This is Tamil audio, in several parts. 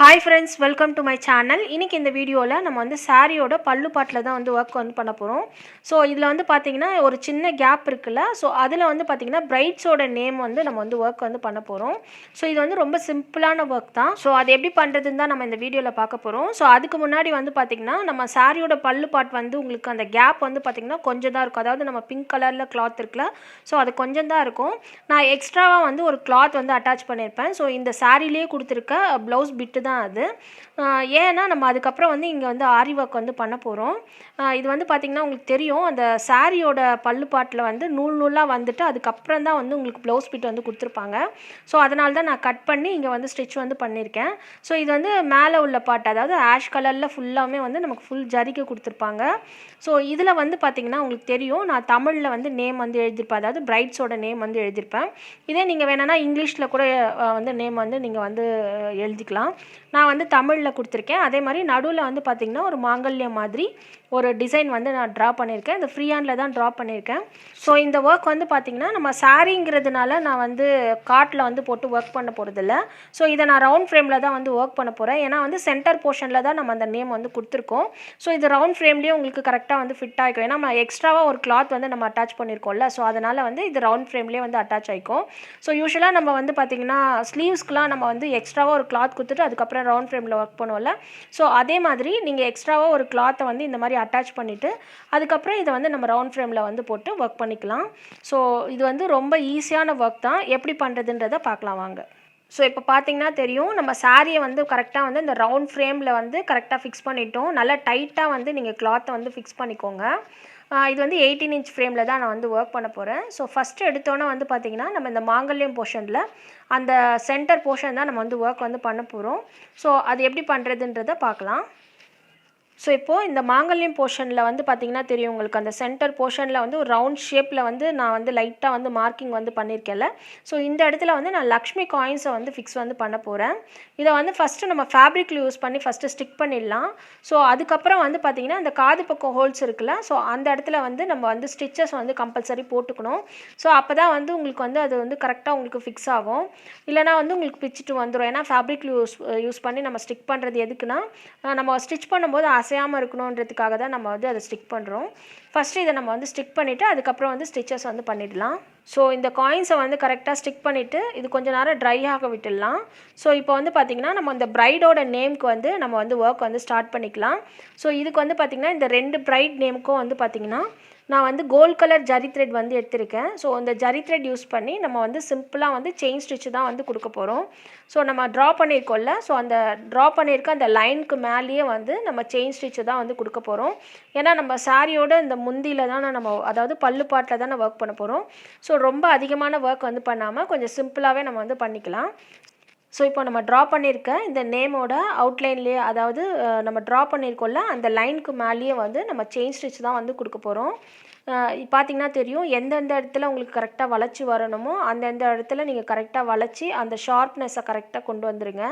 Hi friends, welcome to my channel. இன்னைக்கு இந்த வீடியோல நம்ம வந்து சாரியோட பல்லு பாட்ல தான் வந்து வர்க் வந்து பண்ண போறோம். சோ இதுல வந்து பாத்தீங்கன்னா ஒரு சின்ன கேப் இருக்குல. சோ அதுல வந்து பாத்தீங்கன்னா பிரைட்ஸோட நேம் வந்து நம்ம வந்து வர்க் வந்து பண்ண போறோம். சோ இது வந்து ரொம்ப சிம்பிளான வர்க் தான். சோ அது எப்படி பண்றதுன்னு தான் நம்ம இந்த வீடியோல பார்க்க போறோம். சோ அதுக்கு முன்னாடி வந்து பாத்தீங்கன்னா நம்ம சாரியோட பல்லு பாட் வந்து உங்களுக்கு அந்த கேப் வந்து பாத்தீங்கன்னா கொஞ்சம் தான் இருக்கும். அதாவது நம்ம பிங்க் கலர்ல கிளாத் இருக்குல. சோ அது கொஞ்சம் தான் இருக்கும். நான் எக்ஸ்ட்ராவா வந்து ஒரு கிளாத் வந்து அட்டாச் பண்ணிருப்பேன். சோ இந்த சாரியிலே கொடுத்திருக்க ப்ளவுஸ் பிட் தான் அது. ஏன்னா நம்ம அதுக்கப்புறம் வந்து இங்கே வந்து ஆரி ஒர்க் வந்து பண்ண போகிறோம். இது வந்து பார்த்திங்கன்னா உங்களுக்கு தெரியும், அந்த சாரியோட பல்லு பாட்டில் வந்து நூல் நூலாக வந்துட்டு அதுக்கப்புறம் தான் வந்து உங்களுக்கு ப்ளவுஸ் பிட் வந்து கொடுத்துருப்பாங்க. ஸோ அதனால தான் நான் கட் பண்ணி இங்கே வந்து ஸ்டிச் வந்து பண்ணியிருக்கேன். ஸோ இது வந்து மேலே உள்ள பாட்டு, அதாவது ஆஷ் கலரில் ஃபுல்லாமே வந்து நமக்கு ஃபுல் ஜரிகை கொடுத்துருப்பாங்க. ஸோ இதில் வந்து பார்த்திங்கன்னா உங்களுக்கு தெரியும், நான் தமிழில் வந்து நேம் வந்து எழுதியிருப்பேன், அதாவது பிரைட்ஸோட நேம் வந்து எழுதியிருப்பேன். இதே நீங்கள் வேணும்னா இங்கிலீஷில் கூட வந்து நேம் வந்து நீங்கள் வந்து எழுதிக்கலாம். நான் வந்து தமிழில் கொடுத்துருக்கேன். அதே மாதிரி நடுவில் வந்து பார்த்திங்கன்னா ஒரு மாங்கல்யம் மாதிரி ஒரு டிசைன் வந்து நான் ட்ரா பண்ணியிருக்கேன். இந்த ஃப்ரீ ஹேண்டில் தான் ட்ரா பண்ணியிருக்கேன். ஸோ இந்த ஒர்க் வந்து பார்த்திங்கன்னா நம்ம சாரிங்கிறதுனால நான் வந்து காட்டில் வந்து போட்டு ஒர்க் பண்ண போகிறதில்ல. ஸோ இதை நான் ரவுண்ட் ஃப்ரேமில் தான் வந்து ஒர்க் பண்ண போகிறேன். ஏன்னா வந்து சென்டர் போர்ஷனில் தான் நம்ம அந்த நேம் வந்து கொடுத்துருக்கோம். ஸோ இது ரவுண்ட் ஃப்ரேம்லேயே உங்களுக்கு கரெக்டாக வந்து ஃபிட் ஆகிக்கும். ஏன்னா நம்ம எக்ஸ்ட்ராவாக ஒரு கிளாத் வந்து நம்ம அட்டாச் பண்ணியிருக்கோம்ல. ஸோ அதனால் வந்து இது ரவுண்ட் ஃப்ரேம்லேயே வந்து அட்டாச் ஆகிக்கும். ஸோ யூஸ்வலாக நம்ம வந்து பார்த்திங்கன்னா ஸ்லீவ்ஸ்க்குலாம் நம்ம வந்து எக்ஸ்ட்ராவாக ஒரு கிளாத் கொடுத்துட்டு அதுக்கப்புறம் ரவுண்ட் ஃப்ரேமில் ஒர்க் பண்ணுவோம்ல. ஸோ அதே மாதிரி நீங்கள் எக்ஸ்ட்ராவாக ஒரு கிளாத்தை வந்து இந்த மாதிரி அட்டாச் பண்ணிவிட்டு அதுக்கப்புறம் இதை வந்து நம்ம ரவுண்ட் ஃப்ரேமில் வந்து போட்டு ஒர்க் பண்ணிக்கலாம். ஸோ இது வந்து ரொம்ப ஈஸியான ஒர்க் தான். எப்படி பண்ணுறதுன்றதை பார்க்கலாம் வாங்க. ஸோ இப்போ பார்த்தீங்கன்னா தெரியும், நம்ம சாரியை வந்து கரெக்டாக வந்து இந்த ரவுண்ட் ஃப்ரேமில் வந்து கரெக்டாக ஃபிக்ஸ் பண்ணிட்டோம். நல்லா டைட்டாக வந்து நீங்கள் கிளாத்தை வந்து ஃபிக்ஸ் பண்ணிக்கோங்க. இது வந்து 18 இன்ச் ஃப்ரேமில் தான் நான் வந்து ஒர்க் பண்ண போகிறேன். ஸோ ஃபஸ்ட்டு எடுத்தோன்னே வந்து பார்த்திங்கன்னா நம்ம இந்த மாங்கல்யம் போர்ஷனில் அந்த சென்டர் போர்ஷன் தான் நம்ம வந்து ஒர்க் வந்து பண்ண போகிறோம். ஸோ அது எப்படி பண்ணுறதுன்றதை பார்க்கலாம். ஸோ இப்போது இந்த மாங்கல்யம் போர்ஷனில் வந்து பார்த்திங்கன்னா தெரியும் உங்களுக்கு, அந்த சென்டர் போர்ஷனில் வந்து ஒரு ரவுண்ட் ஷேப்பில் வந்து நான் வந்து லைட்டாக வந்து மார்க்கிங் வந்து பண்ணியிருக்கேன்ல. ஸோ இந்த இடத்துல வந்து நான் லக்ஷ்மி காயின்ஸை வந்து ஃபிக்ஸ் வந்து பண்ண போகிறேன். இதை வந்து ஃபஸ்ட்டு நம்ம ஃபேப்ரிக்கில் யூஸ் பண்ணி ஃபஸ்ட்டு ஸ்டிக் பண்ணிடலாம். ஸோ அதுக்கப்புறம் வந்து பார்த்திங்கன்னா இந்த காது பக்கம் ஹோல்ஸ் இருக்குல்ல, ஸோ அந்த இடத்துல வந்து நம்ம வந்து ஸ்டிச்சஸ் வந்து கம்பல்சரி போட்டுக்கணும். ஸோ அப்போ தான் வந்து உங்களுக்கு வந்து அது வந்து கரெக்டாக உங்களுக்கு ஃபிக்ஸ் ஆகும். இல்லைனா வந்து உங்களுக்கு பிச்சுட்டு வந்துடும். ஏன்னா ஃபேப்ரிக்கில் யூஸ் பண்ணி நம்ம ஸ்டிக் பண்ணுறது எதுக்குன்னா, நம்ம ஸ்டிச் பண்ணும்போது அசையாமல் இருக்கணுன்றதுக்காக தான் நம்ம வந்து அதை ஸ்டிக் பண்ணுறோம். ஃபஸ்ட்டு இதை நம்ம வந்து ஸ்டிக் பண்ணிவிட்டு அதுக்கப்புறம் வந்து ஸ்டிச்சஸ் வந்து பண்ணிடலாம். ஸோ இந்த காயின்ஸை வந்து கரெக்டாக ஸ்டிக் பண்ணிவிட்டு இது கொஞ்சம் நேரம் ட்ரை ஆக விட்டுடலாம். ஸோ இப்போ வந்து பார்த்திங்கன்னா நம்ம இந்த ப்ரைடோட நேமுக்கு வந்து நம்ம வந்து ஒர்க் வந்து ஸ்டார்ட் பண்ணிக்கலாம். ஸோ இதுக்கு வந்து பார்த்திங்கன்னா இந்த 2 ப்ரைட் நேமுக்கும் வந்து பார்த்திங்கன்னா நான் வந்து கோல்ட் கலர் ஜரி த்ரெட் வந்து எடுத்திருக்கேன். ஸோ அந்த ஜரி த்ரெட் யூஸ் பண்ணி நம்ம வந்து சிம்பிளாக வந்து செயின் ஸ்டிச்சு தான் வந்து கொடுக்க போகிறோம். ஸோ நம்ம ட்ரா பண்ணியிருக்கோம்ல, ஸோ அந்த ட்ரா பண்ணியிருக்க அந்த லைனுக்கு மேலேயே வந்து நம்ம செயின் ஸ்டிச்சு தான் வந்து கொடுக்க போகிறோம். ஏன்னா நம்ம சாரியோட இந்த முந்தியில் தானே நம்ம, அதாவது பல்லு பாட்டில் தானே ஒர்க் பண்ண போகிறோம். ஸோ ரொம்ப அதிகமான ஒர்க் வந்து பண்ணாமல் கொஞ்சம் சிம்பிளாகவே நம்ம வந்து பண்ணிக்கலாம். ஸோ இப்போ நம்ம ட்ரா பண்ணியிருக்க இந்த நேமோட அவுட்லைன்லேயே, அதாவது நம்ம ட்ரா பண்ணியிருக்கோம்ல அந்த லைனுக்கு மேலேயே வந்து நம்ம செயின் ஸ்டிச் தான் வந்து கொடுக்க போகிறோம். பார்த்திங்கன்னா தெரியும், எந்தெந்த இடத்துல உங்களுக்கு கரெக்டாக வளைச்சி வரணுமோ அந்தந்த இடத்துல நீங்கள் கரெக்டாக வளைச்சி அந்த ஷார்ப்னஸை கரெக்டாக கொண்டு வந்துடுங்க.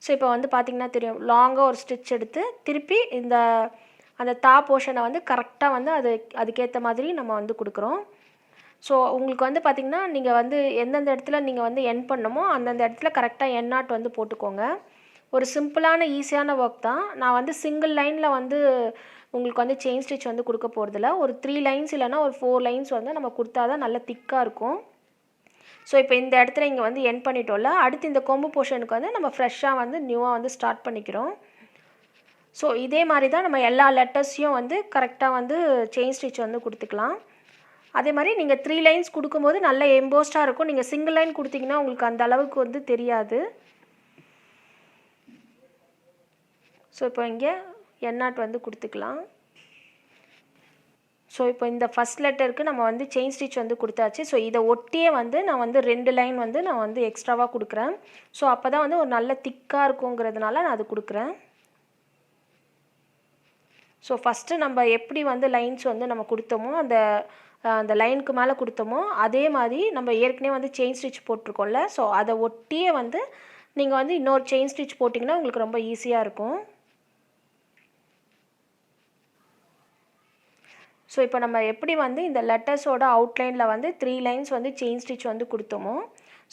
ஸோ இப்போ வந்து பார்த்திங்கன்னா தெரியும், லாங்காக ஒரு ஸ்டிச் எடுத்து திருப்பி அந்த போர்ஷனை வந்து கரெக்டாக வந்து அதுக்கேற்ற மாதிரி நம்ம வந்து கொடுக்குறோம். ஸோ உங்களுக்கு வந்து பார்த்திங்கன்னா நீங்கள் வந்து எந்தெந்த இடத்துல நீங்கள் வந்து எண்ட் பண்ணணுமோ அந்தந்த இடத்துல கரெக்டாக என் நாட் வந்து போட்டுக்கோங்க. ஒரு சிம்பிளான ஈஸியான ஒர்க் தான். நான் வந்து சிங்கிள் லைனில் வந்து உங்களுக்கு வந்து செயின் ஸ்டிச் வந்து கொடுக்க போகிறதில்ல. ஒரு 3 லைன்ஸ் இல்லைனா ஒரு 4 லைன்ஸ் வந்து நம்ம கொடுத்தா தான் நல்லா திக்காக இருக்கும். ஸோ இப்போ இந்த இடத்துல இங்கே வந்து எண்ட் பண்ணிட்டோம்ல, அடுத்து இந்த கொம்பு போர்ஷனுக்கு வந்து நம்ம ஃப்ரெஷ்ஷாக வந்து நியூவாக வந்து ஸ்டார்ட் பண்ணிக்கிறோம். ஸோ இதே மாதிரி தான் நம்ம எல்லா லெட்டர்ஸையும் வந்து கரெக்டாக வந்து செயின் ஸ்டிச் வந்து கொடுத்துக்கலாம். அதே மாதிரி நீங்கள் 3 லைன்ஸ் கொடுக்கும்போது நல்ல எம்போஸ்டாக இருக்கும். நீங்கள் சிங்கிள் லைன் கொடுத்தீங்கன்னா உங்களுக்கு அந்த அளவுக்கு வந்து தெரியாது. ஸோ இப்போ இங்கே என் நாட் வந்து கொடுத்துக்கலாம். ஸோ இப்போ இந்த ஃபஸ்ட் லெட்டருக்கு நம்ம வந்து செயின் ஸ்டிச் வந்து கொடுத்தாச்சு. ஸோ இதை ஒட்டியே வந்து நான் வந்து 2 லைன் வந்து நான் வந்து எக்ஸ்ட்ராவாக கொடுக்குறேன். ஸோ அப்போ தான் வந்து ஒரு நல்ல திக்காக இருக்குங்கிறதுனால நான் அது கொடுக்குறேன். ஸோ ஃபஸ்ட்டு நம்ம எப்படி வந்து லைன்ஸ் வந்து நம்ம கொடுத்தோமோ அந்த லைனுக்கு மேலே கொடுத்தோமோ அதே மாதிரி நம்ம ஏற்கனவே வந்து செயின் ஸ்டிச் போட்டிருக்கோம்ல, ஸோ அதை ஒட்டியே வந்து நீங்கள் வந்து இன்னொரு செயின் ஸ்டிச் போட்டிங்கன்னா உங்களுக்கு ரொம்ப ஈஸியாக இருக்கும். ஸோ இப்போ நம்ம எப்படி வந்து இந்த லெட்டர்ஸோட அவுட்லைனில் வந்து 3 லைன்ஸ் வந்து செயின் ஸ்டிச் வந்து கொடுத்தோமோ,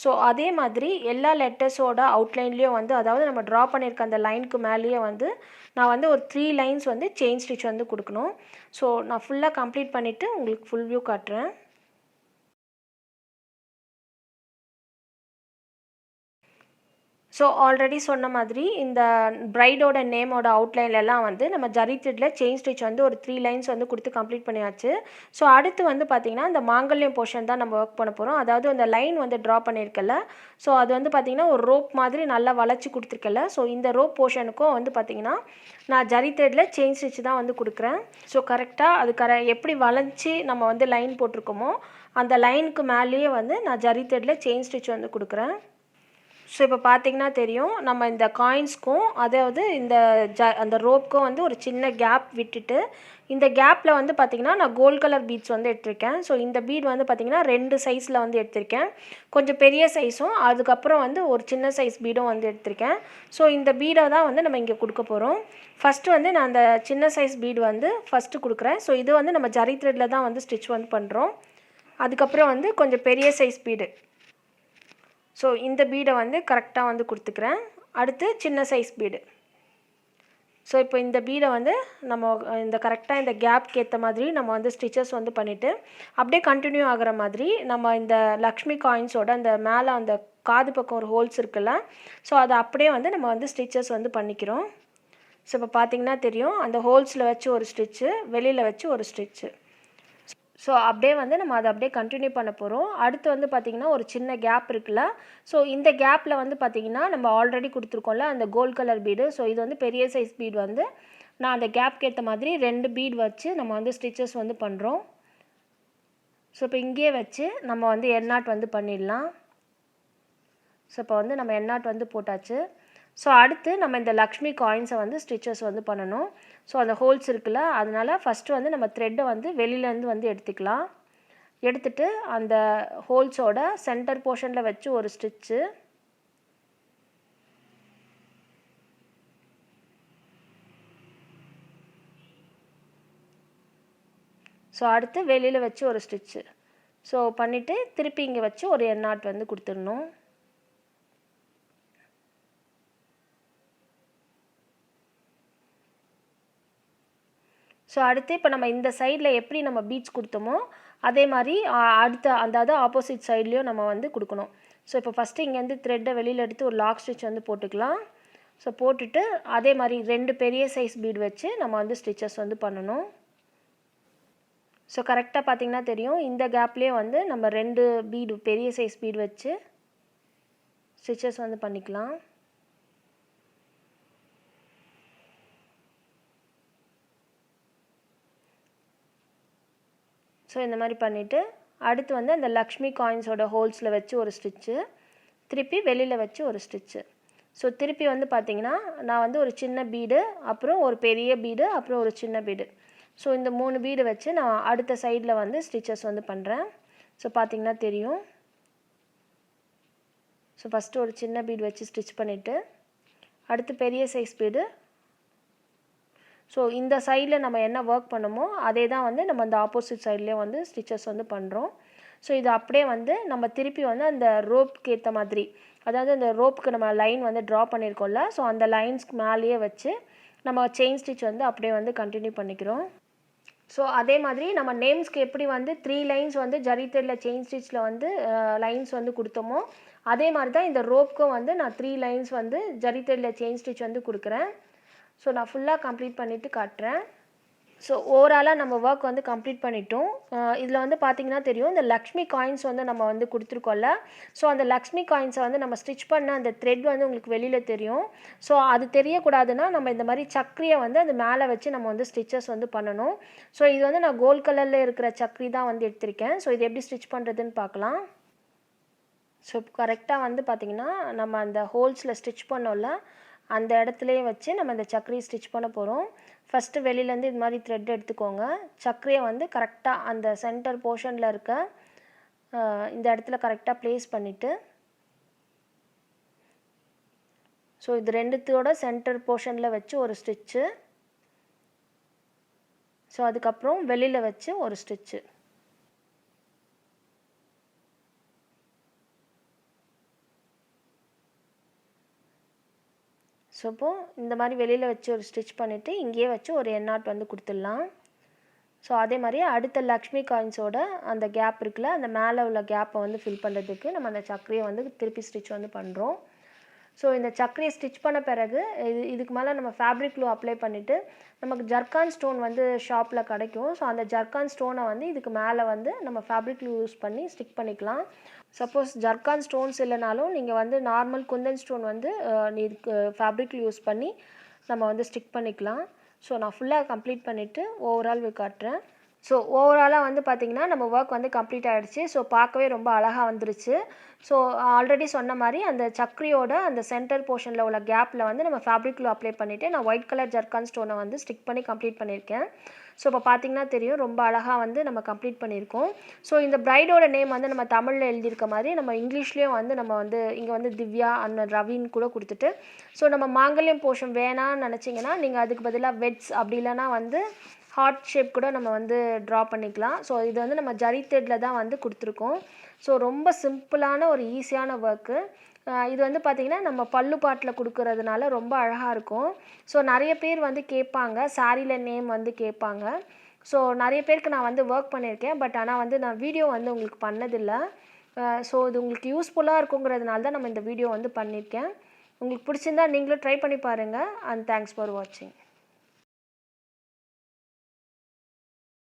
ஸோ அதே மாதிரி எல்லா லெட்டர்ஸோட அவுட்லைன்லேயும் வந்து அதாவது நம்ம ட்ரா பண்ணியிருக்க அந்த லைனுக்கு மேலேயே வந்து நான் வந்து ஒரு 3 லைன்ஸ் வந்து செயின் ஸ்டிச் வந்து கொடுக்கணும். ஸோ நான் ஃபுல்லாக கம்ப்ளீட் பண்ணிவிட்டு உங்களுக்கு ஃபுல் வியூ காட்டுறேன். ஸோ ஆல்ரெடி சொன்ன மாதிரி இந்த பிரைடோட நேமோட அவுட்லைன்லலாம் வந்து நம்ம ஜரி த்ரெட்டில் செயின் ஸ்டிச் வந்து ஒரு 3 லைன்ஸ் வந்து கொடுத்து கம்ப்ளீட் பண்ணியாச்சு. ஸோ அடுத்து வந்து பார்த்திங்கன்னா இந்த மாங்கல்யம் போர்ஷன் தான் நம்ம ஒர்க் பண்ண போகிறோம். அதாவது அந்த லைன் வந்து ட்ரா பண்ணியிருக்கல, ஸோ அது வந்து பார்த்திங்கன்னா ஒரு ரோப் மாதிரி நல்லா வளைச்சி கொடுத்துருக்கல. ஸோ இந்த ரோப் போர்ஷனுக்கும் வந்து பார்த்திங்கன்னா நான் ஜரி த்ரெட்டில் செயின் ஸ்டிச் தான் வந்து கொடுக்குறேன். ஸோ கரெக்டாக அது எப்படி வளைச்சி நம்ம வந்து லைன் போட்டிருக்கோமோ அந்த லைனுக்கு மேலேயே வந்து நான் ஜரி த்ரெட்டில் செயின் ஸ்டிச் வந்து கொடுக்குறேன். ஸோ இப்போ பார்த்தீங்கன்னா தெரியும், நம்ம இந்த காயின்ஸ்க்கும் அதாவது இந்த அந்த ரோப்க்கும் வந்து ஒரு சின்ன கேப் விட்டுட்டு இந்த கேப்பில் வந்து பார்த்திங்கன்னா நான் கோல்ட் கலர் பீட்ஸ் வந்து எடுத்திருக்கேன். ஸோ இந்த பீட் வந்து பார்த்திங்கன்னா 2 சைஸில் வந்து எடுத்திருக்கேன். கொஞ்சம் பெரிய சைஸும் அதுக்கப்புறம் வந்து ஒரு சின்ன சைஸ் பீடும் வந்து எடுத்திருக்கேன். ஸோ இந்த பீடை தான் வந்து நம்ம இங்கே கொடுக்க போகிறோம். ஃபஸ்ட்டு வந்து நான் அந்த சின்ன சைஸ் பீடு வந்து ஃபஸ்ட்டு கொடுக்குறேன். ஸோ இது வந்து நம்ம ஜரி த்ரெட்டில் தான் வந்து ஸ்டிச் வந்து பண்ணுறோம். அதுக்கப்புறம் வந்து கொஞ்சம் பெரிய சைஸ் பீடு, ஸோ இந்த பீடை வந்து கரெக்டாக வந்து கொடுத்துக்கிறேன். அடுத்து சின்ன சைஸ் பீடு. ஸோ இப்போ இந்த பீடை வந்து நம்ம இந்த கரெக்டாக இந்த கேப்க்கு ஏற்ற மாதிரி நம்ம வந்து ஸ்டிச்சஸ் வந்து பண்ணிவிட்டு அப்படியே கண்டினியூ ஆகிற மாதிரி நம்ம இந்த லக்ஷ்மி காயின்ஸோட அந்த மேலே அந்த காது பக்கம் ஒரு ஹோல்ஸ் இருக்குல்ல, ஸோ அதை அப்படியே வந்து நம்ம வந்து ஸ்டிச்சஸ் வந்து பண்ணிக்கிறோம். ஸோ இப்போ பார்த்திங்கன்னா தெரியும், அந்த ஹோல்ஸில் வச்சு ஒரு ஸ்டிச்சு, வெளியில் வச்சு ஒரு ஸ்டிச்சு. ஸோ அப்படியே வந்து நம்ம அதை அப்படியே கண்டினியூ பண்ண போகிறோம். அடுத்து வந்து பார்த்திங்கன்னா ஒரு சின்ன கேப் இருக்குல்ல, ஸோ இந்த கேப்பில் வந்து பார்த்திங்கன்னா நம்ம ஆல்ரெடி கொடுத்துருக்கோம்ல அந்த கோல்ட் கலர் பீடு. ஸோ இது வந்து பெரிய சைஸ் பீடு வந்து நான் அந்த கேப்க்கு ஏற்ற மாதிரி 2 பீடு வச்சு நம்ம வந்து ஸ்டிச்சஸ் வந்து பண்ணுறோம். ஸோ இப்போ இங்கேயே வச்சு நம்ம வந்து எண்ணாட் வந்து பண்ணிடலாம். ஸோ இப்போ வந்து நம்ம எண்ணாட் வந்து போட்டாச்சு. ஸோ அடுத்து நம்ம இந்த லக்ஷ்மி காயின்ஸை வந்து ஸ்டிச்சஸ் வந்து பண்ணணும். ஸோ அந்த ஹோல்ஸ் இருக்குல்ல, அதனால் ஃபஸ்ட்டு வந்து நம்ம த்ரெட்டை வந்து வெளியிலேருந்து வந்து எடுத்துக்கலாம். எடுத்துட்டு அந்த ஹோல்ஸோட சென்டர் போர்ஷனில் வச்சு ஒரு ஸ்டிச்சு, ஸோ அடுத்து வெளியில் வச்சு ஒரு ஸ்டிச்சு, ஸோ பண்ணிவிட்டு திருப்பி இங்கே வச்சு ஒரு எண்ணாட் வந்து கொடுத்துடணும். ஸோ அடுத்து இப்போ நம்ம இந்த சைடில் எப்படி நம்ம பீட்ஸ் கொடுத்தோமோ அதே மாதிரி அடுத்த அதாவது ஆப்போசிட் சைட்லேயும் நம்ம வந்து கொடுக்கணும். ஸோ இப்போ ஃபஸ்ட்டு இங்கேருந்து த்ரெட்டை வெளியில் எடுத்து ஒரு லாக் ஸ்டிச் வந்து போட்டுக்கலாம். ஸோ போட்டுட்டு அதே மாதிரி 2 பெரிய சைஸ் பீடு வச்சு நம்ம வந்து ஸ்டிச்சஸ் வந்து பண்ணணும். ஸோ கரெக்டாக பார்த்திங்கன்னா தெரியும், இந்த கேப்லேயே வந்து நம்ம 2 பீடு பெரிய சைஸ் பீடு வச்சு ஸ்டிச்சஸ் வந்து பண்ணிக்கலாம். ஸோ இந்த மாதிரி பண்ணிவிட்டு அடுத்து வந்து அந்த லக்ஷ்மி காயின்ஸோட ஹோல்ஸில் வச்சு ஒரு ஸ்டிச்சு, திருப்பி வெளியில் வச்சு ஒரு ஸ்டிச்சு. ஸோ திருப்பி வந்து பார்த்திங்கன்னா நான் வந்து ஒரு சின்ன பீடு, அப்புறம் ஒரு பெரிய பீடு, அப்புறம் ஒரு சின்ன பீடு, ஸோ இந்த 3 பீடு வச்சு நான் அடுத்த சைடில் வந்து ஸ்டிச்சஸ் வந்து பண்ணுறேன். ஸோ பார்த்திங்கன்னா தெரியும். ஸோ ஃபஸ்ட்டு ஒரு சின்ன பீடு வச்சு ஸ்டிச் பண்ணிவிட்டு அடுத்து பெரிய சைஸ் பீடு. ஸோ இந்த சைடில் நம்ம என்ன ஒர்க் பண்ணமோ அதே தான் வந்து நம்ம அந்த ஆப்போசிட் சைட்லேயே வந்து ஸ்டிச்சஸ் வந்து பண்ணுறோம். ஸோ இது அப்படியே வந்து நம்ம திருப்பி வந்து அந்த ரோப்புக்கு ஏற்ற மாதிரி, அதாவது அந்த ரோப்புக்கு நம்ம லைன் வந்து ட்ரா பண்ணியிருக்கோம்ல, ஸோ அந்த லைன்ஸ்க்கு மேலேயே வச்சு நம்ம செயின் ஸ்டிச் வந்து அப்படியே வந்து கண்டினியூ பண்ணிக்கிறோம். ஸோ அதே மாதிரி நம்ம நேம்ஸ்க்கு எப்படி வந்து 3 லைன்ஸ் வந்து ஜரி த்ரெட்டில் செயின் ஸ்டிச்சில் வந்து லைன்ஸ் வந்து கொடுத்தோமோ அதே மாதிரி தான் இந்த ரோப்புக்கும் வந்து நான் 3 லைன்ஸ் வந்து ஜரி த்ரெட்டில் செயின் ஸ்டிச் வந்து கொடுக்குறேன். ஸோ நான் ஃபுல்லாக கம்ப்ளீட் பண்ணிவிட்டு காட்டுறேன். ஸோ ஓவராலாக நம்ம ஒர்க் வந்து கம்ப்ளீட் பண்ணிட்டோம். இதில் வந்து பார்த்திங்கன்னா தெரியும், இந்த லக்ஷ்மி காயின்ஸ் வந்து நம்ம வந்து கொடுத்துருக்கோம்ல, ஸோ அந்த லக்ஷ்மி காயின்ஸை வந்து நம்ம ஸ்டிச் பண்ண அந்த த்ரெட் வந்து உங்களுக்கு வெளியில் தெரியும். ஸோ அது தெரியக்கூடாதுன்னா நம்ம இந்த மாதிரி சக்கரியை வந்து அது மேலே வச்சு நம்ம வந்து ஸ்டிச்சஸ் வந்து பண்ணணும். ஸோ இது வந்து நான் கோல்ட் கலரில் இருக்கிற சக்கரி தான் வந்து எடுத்திருக்கேன். ஸோ இது எப்படி ஸ்டிச் பண்ணுறதுன்னு பார்க்கலாம். ஸோ கரெக்டாக வந்து பார்த்திங்கன்னா நம்ம அந்த ஹோல்ஸில் ஸ்டிச் பண்ணோம்ல, அந்த இடத்துலையே வச்சு நம்ம இந்த சக்கரியை ஸ்டிச் பண்ண போகிறோம். ஃபஸ்ட்டு வெளியிலேருந்து இது மாதிரி த்ரெட் எடுத்துக்கோங்க. சக்கரியை வந்து கரெக்டாக அந்த சென்டர் போர்ஷனில் இருக்க இந்த இடத்துல கரெக்டாக ப்ளேஸ் பண்ணிவிட்டு, ஸோ இது 2தோட சென்டர் போர்ஷனில் வச்சு ஒரு ஸ்டிச்சு, ஸோ அதுக்கப்புறம் வெளியில் வச்சு ஒரு ஸ்டிச்சு. ஸோ இப்போது இந்த மாதிரி வெளியில் வச்சு ஒரு ஸ்டிச் பண்ணிவிட்டு இங்கேயே வச்சு ஒரு எண்ணாட் வந்து கொடுத்துடலாம். ஸோ அதே மாதிரி அடுத்த லக்ஷ்மி காயின்ஸோட அந்த கேப் இருக்குல்ல, அந்த மேலே உள்ள கேப்பை வந்து ஃபில் பண்ணுறதுக்கு நம்ம அந்த சக்கரையை வந்து திருப்பி ஸ்டிச் வந்து பண்ணுறோம். ஸோ இந்த சக்கரையை ஸ்டிச் பண்ண பிறகு இதுக்கு மேலே நம்ம ஃபேப்ரிக் க்ளூ அப்ளை பண்ணிவிட்டு நமக்கு ஜர்கான் ஸ்டோன் வந்து ஷாப்பில் கிடைக்கும். ஸோ அந்த ஜர்கான் ஸ்டோனை வந்து இதுக்கு மேலே வந்து நம்ம ஃபேப்ரிக் க்ளூ யூஸ் பண்ணி ஸ்டிக் பண்ணிக்கலாம். சப்போஸ் ஜர்கான் ஸ்டோன்ஸ் இல்லைனாலும் நீங்கள் வந்து நார்மல் குந்தன் ஸ்டோன் வந்து இதுக்கு ஃபேப்ரிக் க்ளூ யூஸ் பண்ணி நம்ம வந்து ஸ்டிக் பண்ணிக்கலாம். ஸோ நான் ஃபுல்லாக கம்ப்ளீட் பண்ணிவிட்டு ஓவரால் காட்டுறேன். ஸோ ஓவராலாக வந்து பார்த்திங்கன்னா நம்ம ஒர்க் வந்து கம்ப்ளீட் ஆகிடுச்சு. ஸோ பார்க்கவே ரொம்ப அழகாக வந்துருச்சு. ஸோ ஆல்ரெடி சொன்ன மாதிரி அந்த சக்கரியோட அந்த சென்டர் போர்ஷனில் உள்ள கேப்பில் வந்து நம்ம ஃபேப்ரிக் க்ளூ அப்ளை பண்ணிவிட்டு நான் ஒயிட் கலர் ஜர்கான் ஸ்டோனை வந்து ஸ்டிக் பண்ணி கம்ப்ளீட் பண்ணியிருக்கேன். ஸோ இப்போ பார்த்திங்கன்னா தெரியும் ரொம்ப அழகாக வந்து நம்ம கம்ப்ளீட் பண்ணியிருக்கோம். ஸோ இந்த ப்ரைடோட நேம் வந்து நம்ம தமிழில் எழுதியிருக்க மாதிரி நம்ம இங்கிலீஷ்லேயும் வந்து நம்ம வந்து இங்கே வந்து திவ்யா அண்ட் ரவின்னு கூட கொடுத்துட்டு, ஸோ நம்ம மாங்கல்யம் போர்ஷன் வேணான்னு நினச்சிங்கன்னா நீங்கள் அதுக்கு பதிலாக வெட்ஸ் அப்படி இல்லைனா வந்து ஹார்ட் ஷேப் கூட நம்ம வந்து ட்ரா பண்ணிக்கலாம். ஸோ இது வந்து நம்ம ஜரி த்ரெட்டில் தான் வந்து கொடுத்துருக்கோம். ஸோ ரொம்ப சிம்பிளான ஒரு ஈஸியான ஒர்க்கு. இது வந்து பார்த்திங்கன்னா நம்ம பல்லு பாட்டில் கொடுக்கறதுனால ரொம்ப அழகாக இருக்கும். ஸோ நிறைய பேர் வந்து கேட்பாங்க, சாரியில் நேம் வந்து கேட்பாங்க. ஸோ நிறைய பேருக்கு நான் வந்து ஒர்க் பண்ணியிருக்கேன். பட் ஆனால் வந்து நான் வீடியோ வந்து உங்களுக்கு பண்ணதில்லை. ஸோ இது உங்களுக்கு யூஸ்ஃபுல்லாக இருக்குங்கிறதுனால தான் நம்ம இந்த வீடியோ வந்து பண்ணியிருக்கேன். உங்களுக்கு பிடிச்சிருந்தா நீங்களும் ட்ரை பண்ணி பாருங்கள். அண்ட் தேங்க்ஸ் ஃபார் வாட்சிங்.